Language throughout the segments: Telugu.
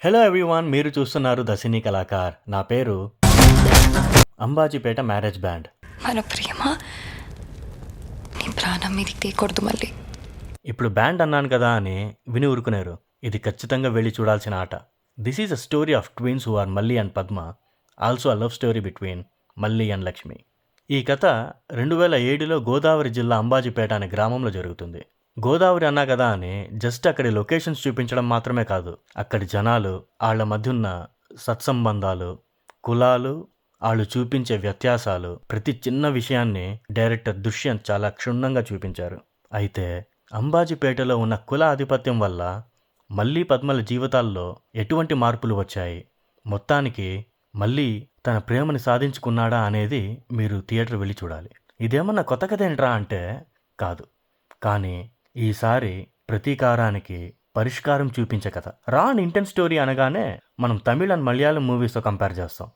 హలో ఎవ్రీవన్, మీరు చూస్తున్నారు ద సినీ కళాకార్. నా పేరు అంబాజీపేట మ్యారేజ్ బ్యాండ్. మన ప్రేమ నీ ప్రాణం మీదకి తీయకూడదు మళ్ళీ. ఇప్పుడు బ్యాండ్ అన్నాను కదా అని విని ఊరుకునేరు. ఇది ఖచ్చితంగా వెళ్ళి చూడాల్సిన ఆట. This is a story of twins who are Malli and Padma, also a love story between Malli and Lakshmi. ఈ కథ 2007లో గోదావరి జిల్లా అంబాజీపేట అనే గ్రామంలో జరుగుతుంది. గోదావరి అన్నా కదా అని జస్ట్ అక్కడి లొకేషన్స్ చూపించడం మాత్రమే కాదు, అక్కడి జనాలు, వాళ్ళ మధ్య ఉన్న సత్సంబంధాలు, కులాలు, వాళ్ళు చూపించే వ్యత్యాసాలు, ప్రతి చిన్న విషయాన్ని డైరెక్టర్ దుష్యంత్ చాలా క్షుణ్ణంగా చూపించారు. అయితే అంబాజీపేటలో ఉన్న కుల ఆధిపత్యం వల్ల మళ్ళీ పద్మల జీవితాల్లో ఎటువంటి మార్పులు వచ్చాయి, మొత్తానికి మళ్ళీ తన ప్రేమని సాధించుకున్నాడా అనేది మీరు థియేటర్ వెళ్ళి చూడాలి. ఇదేమన్నా కొత్త కథ ఏంట్రా అంటే కాదు, కానీ ఈసారి ప్రతీకారానికి పరిష్కారం చూపించే కథ. రా అండ్ ఇంటెన్స్ స్టోరీ అనగానే మనం తమిళ్ అండ్ మలయాళం మూవీస్తో కంపేర్ చేస్తాం.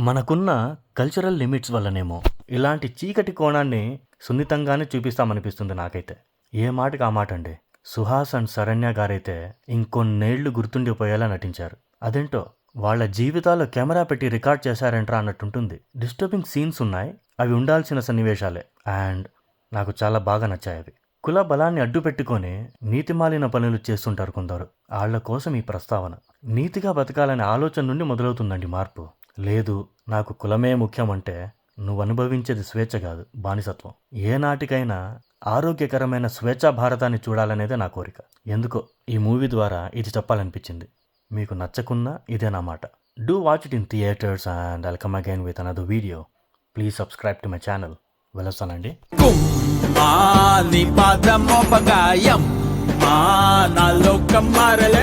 మనకున్న కల్చరల్ లిమిట్స్ వల్లనేమో ఇలాంటి చీకటి కోణాన్ని సున్నితంగానే చూపిస్తామనిపిస్తుంది నాకైతే. ఏ మాటకి ఆ మాట అండి. సుహాస్ అండ్ శరణ్య గారైతే ఇంకొన్నేళ్లు గుర్తుండిపోయేలా నటించారు. అదేంటో వాళ్ళ జీవితాల్లో కెమెరా పెట్టి రికార్డ్ చేశారంట్రా అన్నట్టుంటుంది. డిస్టర్బింగ్ సీన్స్ ఉన్నాయి, అవి ఉండాల్సిన సన్నివేశాలే, అండ్ నాకు చాలా బాగా నచ్చాయి అవి. కుల బలాన్ని అడ్డు పెట్టుకొని నీతిమాలిన పనులు చేస్తుంటారు కొందరు. వాళ్ళ కోసం ఈ ప్రస్తావన. నీతిగా బతకాలనే ఆలోచన నుండి మొదలవుతుందండి మార్పు. లేదు, నాకు కులమే ముఖ్యం అంటే నువ్వు అనుభవించేది స్వేచ్ఛ కాదు, బానిసత్వం. ఏ నాటికైనా ఆరోగ్యకరమైన స్వేచ్ఛా భారతాన్ని చూడాలనేదే నా కోరిక. ఎందుకో ఈ మూవీ ద్వారా ఇది చెప్పాలనిపించింది. మీకు నచ్చకున్నా ఇదే నా మాట. Do watch it in theatres and I'll come again with another video. Please subscribe to my channel. వెళ్ళొస్తానండి. నీ పాదమోపగాయం మా నాలో కమ్మారలే